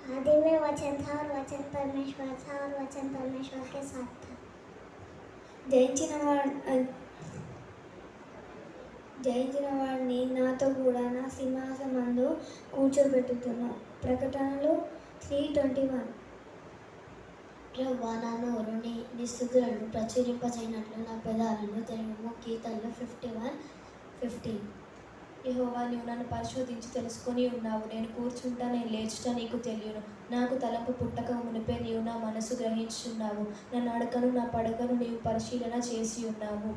आदि में वचन था और वचन परमेश्वर था और वचन परमेश्वर के साथ था. జయించిన వాడిని నాతో కూడా నా సింహాసనందు కూర్చోబెట్టుతున్నా. ప్రకటనలు 3:21. ప్రభువా, నా నోరుని నీ స్తుతులను ప్రచురింపజేయనట్లు నా పెదాలను తెలుగు. కీర్తనలు 51:15. యెహోవా, నీవు నన్ను పరిశోధించి తెలుసుకొని ఉన్నావు. నేను కూర్చుంటా, నేను లేచుట నీకు తెలియను. నాకు తలంపు పుట్టక మునిపే నీవు నా మనసు గ్రహించున్నావు. నా నడకను నా పడకను నీవు పరిశీలన చేసి ఉన్నావు.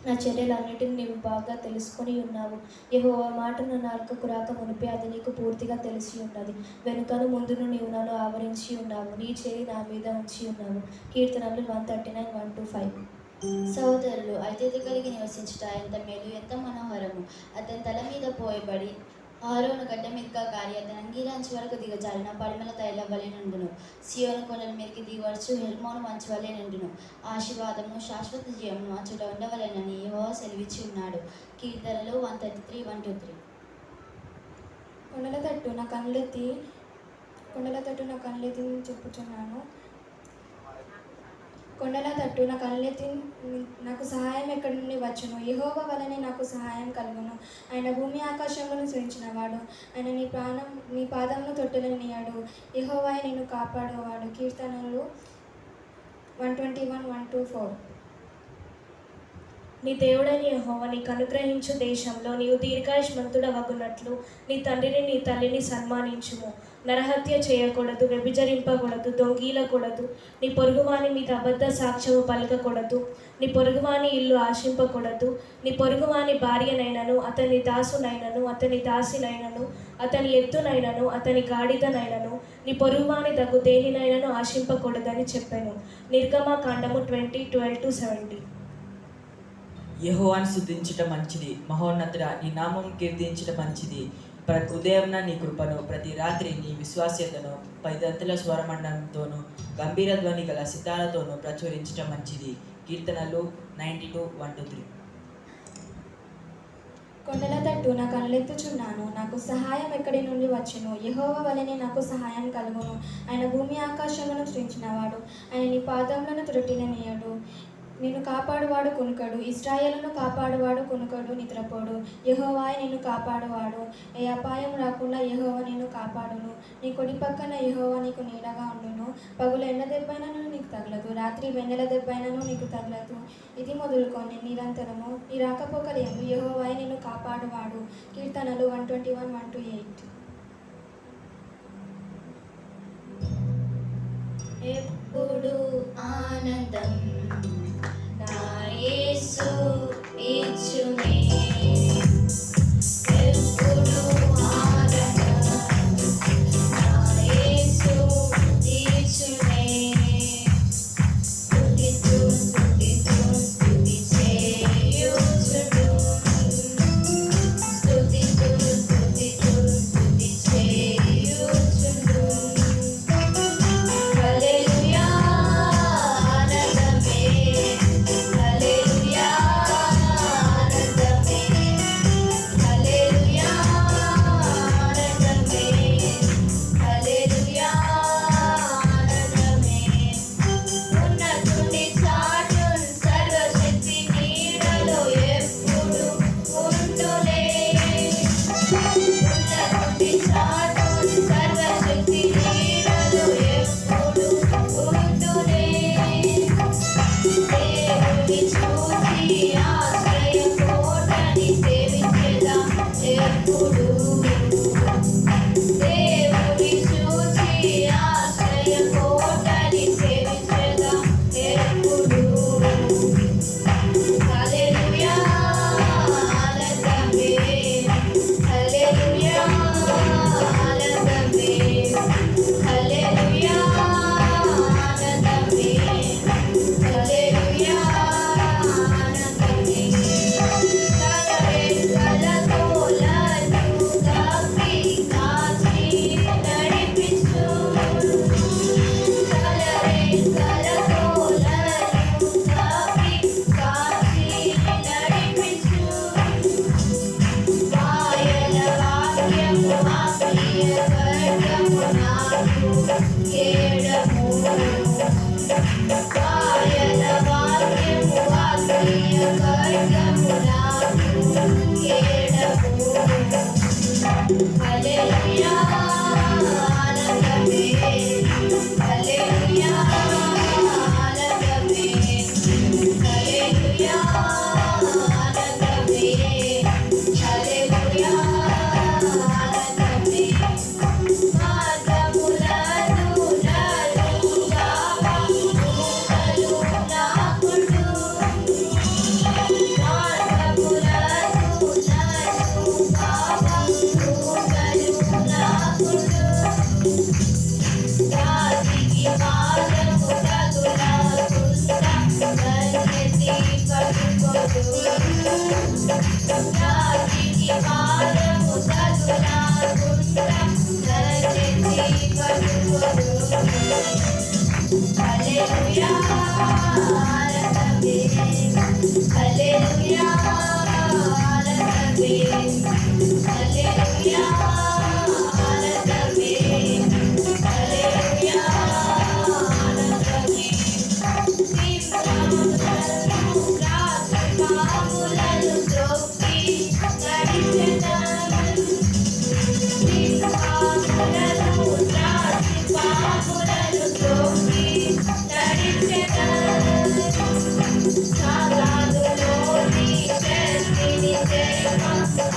నా చర్యలన్నిటిని నీవు బాగా తెలుసుకొని ఉన్నావు. యెహోవా, మాట నా నాలుకకు రాక మునిపే అది నీకు పూర్తిగా తెలిసి ఉన్నది. వెనుకను ముందును నీవు నన్ను ఆవరించి ఉన్నావు. నీ చేయి నా మీద ఉంచి ఉన్నావు. కీర్తనలు 139:1-5. సహోదరులు, ఐదైదు కలిగి నివసించుట ఎంత మేలు, ఎంత మనోహరము. అతని తల మీద పోయబడి ఆరోను గడ్డ మీదుగా కారి అతని అంగీరాంచి వరకు దిగజారిన పరిమళ తైలం వలె నుండును. సియోను కొండల మీదకి దిగవచ్చు హెర్మోను మంచు వలె నుండును. ఆశీర్వాదము శాశ్వత జీవమును అచ్చుట ఉండవలెనని యెహోవా సెలవిచ్చి ఉన్నాడు. కీర్తనలు 133:1-3. కొండల తట్టు నా కళ్ళెత్తి చెప్పుచున్నాను. కొండల తట్టు నా కళ్ళెత్తి నాకు సహాయం ఎక్కడి నుండి వచ్చును? యెహోవా వలనే నాకు సహాయం కలుగును. ఆయన భూమి ఆకాశములను సృజించినవాడు. ఆయన నీ పాదమును తొట్టెలనియాడు. యెహోవా నిన్ను కాపాడువాడు. కీర్తనలు 121:1-4. నీ దేవుడైన యెహోవా నీకు అనుగ్రహించు దేశంలో నీవు దీర్ఘాయుష్మంతుడవగునట్లు నీ తండ్రిని నీ తల్లిని సన్మానించుము. నరహత్య చేయకూడదు, వ్యభిచరింపకూడదు, దొంగిలకూడదు, నీ పొరుగువాని మీద అబద్ధ సాక్ష్యము పలకకూడదు, నీ పొరుగువాని ఇల్లు ఆశింపకూడదు, నీ పొరుగువాని భార్యనైనను అతని దాసునైనను అతని దాసినైనను అతని ఎద్దునైనను అతని గాడిదనైనను నీ పొరుగువాని దగ్గు దేనినైనను ఆశింపకూడదని చెప్పాను. నిర్గమకాండము 20:12-17. యెహోవాను స్తుతించటం మంచిది, మహోన్నతుడా నీ నామం కీర్తించటం మంచిది. ప్రతి ఉదయంన నీ కృపను, ప్రతి రాత్రి నీ విశ్వాస్యతను పైదంతుల స్వరమండంతోనూ గంభీర ధ్వని గల సితాలతోనూ ప్రచురించటం మంచిది. కీర్తనలు 92:1-3. కొండల తట్టు నా కళ్ళెత్తుచున్నాను. నాకు సహాయం ఎక్కడి నుండి వచ్చును? యెహోవా వలనే నాకు సహాయం కలుగును. ఆయన భూమి ఆకాశములను సృజించినవాడు. ఆయన నీ పాదములను త్రొట్టిలనియడు. నిన్ను కాపాడువాడు కొనుకడు. ఇశ్రాయేలును కాపాడువాడు కొనుకడు, నిద్రపోడు. యెహోవాయే నిన్ను కాపాడువాడు. ఏ అపాయం రాకుండా యెహోవా నిన్ను కాపాడును. నీ కుడి పక్కన యెహోవా నీకు నీడగా ఉండును. పగులు ఎండ దెబ్బైనను నీకు తగలదు, రాత్రి వెన్నెల దెబ్బైనను నీకు తగలదు. ఇది మొదలుకొని నిరంతరము నీ రాకపోకలందు యెహోవాయే నిన్ను కాపాడువాడు. కీర్తనలు 121:1-8. ఎప్పుడు ఆనందం నా యేసు ఇచ్చునే. ఎప్పుడు ఆనందం నా యేసు ఇచ్చునే. స్తుతిస్తూ స్తుతిస్తూ స్తుతి చేయుచును. స్తుతిస్తూ స్తుతిస్తూ స్తుతి చేయుచును. హల్లెలూయా ఆనందమే. హల్లెలూయా ఆనందమే. హల్లెలూయా ఆనందమే. హల్లెలూయా ఆనందమే. ఉన్నతుని చాటున్ సర్వశక్తి నీడలో ఎప్పుడు ఉండులే. ఉన్నతుని చాటున్ సర్వశక్తి నీడలో ఎప్పుడు ఉండులే. దేవుని చూసి ఆశ్రయ కోటని సేవించెదా ఎప్పుడు. దేవుని చూసి ఆశ్రయ కోటని సేవించెదా ఎప్పుడు. హల్లెలూయా ఆనందమే. హల్లెలూయా ఆనందమే. హల్లెలూయా ఆనందమే. హల్లెలూయా ఆనందమే. కలవెక్కలతో నన్ను కప్పి కాచి నడిపించు. కలవెక్కలతో నన్ను కప్పి కాచి నడిపించు. ఆయన వాక్యము ఆత్మీయ ఖడ్గము నాకు కేడము ఆయన వాక్యము ఆత్మీయ ఖడ్గము నాకు కేడము హల్లెలూయా ఆనందమే హల్లెలూయా ఆనందమే హల్లెలూయా ఆనందమే హల్లెలూయా ఆనందమే మార్గములను నలుగా భూములు నాకుడు మార్గములను నలుగా భూములు నాకుడు రాతికి పాదము తగులకుండా కన్నెత్తి పట్టుకోదు రాతికి పాదము తగులకుండా కన్నెత్తి పట్టుకోదు హల్లెలూయా ఆనందమే హల్లెలూయా ఆనందమే హల్లెలూయా ఆనందమే హల్లెలూయా ఆనందమే సింహములను రాత్రి పాములను త్రొక్కి నడిచెదను సింహములను రాత్రి పాములను త్రొక్కి నడిచెదను సాతానులోని శక్తిని జయమ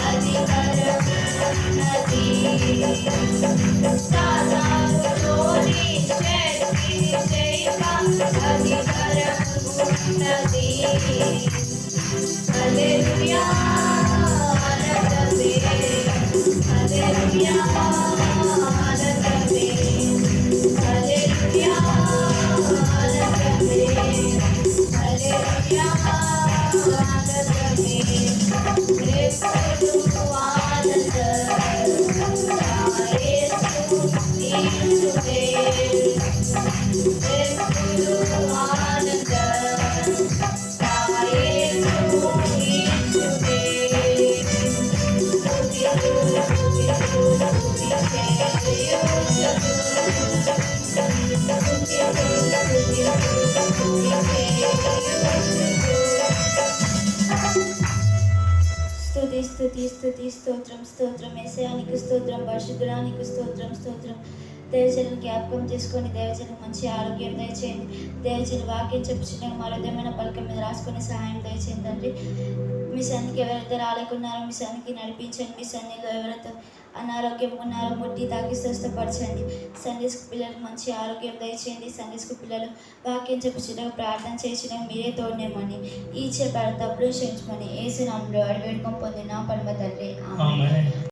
అధికారమున్నది సాతానులోని శక్తిని జయమ అధికారమున్నది హల్లెలూయా ఆనందమే హల్లెలూయా ఆనందమే హల్లెలూయా ఆనందమే హల్లెలూయా ఆనందమే ఎప్పుడు ఆనందం యేసు నీవే ఎప్పుడు ఆనందం యేసు నీవే స్తుతి స్తుతి స్తుతి స్తోత్రం స్తోత్రం యేసయ్యానికి స్తోత్రం పరిశుద్ధుడానికి స్తోత్రం స్తోత్రం దేవజనులు జ్ఞాపకం చేసుకొని దేవజనులకు మంచి ఆరోగ్యం దయచేయండి దేవజనులు వాక్యం చెప్పుచున్న మరోదేమైన పలక మీద రాసుకొని సహాయం దయచేయండి తండ్రి మీ సన్నిధికి ఎవరైతే రాలేకున్నారో మీ సన్నిధికి నడిపించండి మీ సన్నిధిలో ఎవరైతే అనారోగ్యం ఉన్నారో ముట్టి తాకి స్వస్థపరచండి సండే స్కూల్ పిల్లలకు మంచి ఆరోగ్యం దయచేయండి సండే స్కూల్ పిల్లలు వాక్యం చెప్పుచున్న ప్రార్థన చేసిన మీరే తోడనేమని ఈ చెప్పారు తప్పులు క్షమించమని ఏసునామములో అడివేడుకొని పొందిన పరమ తండ్రి ఆమేన్.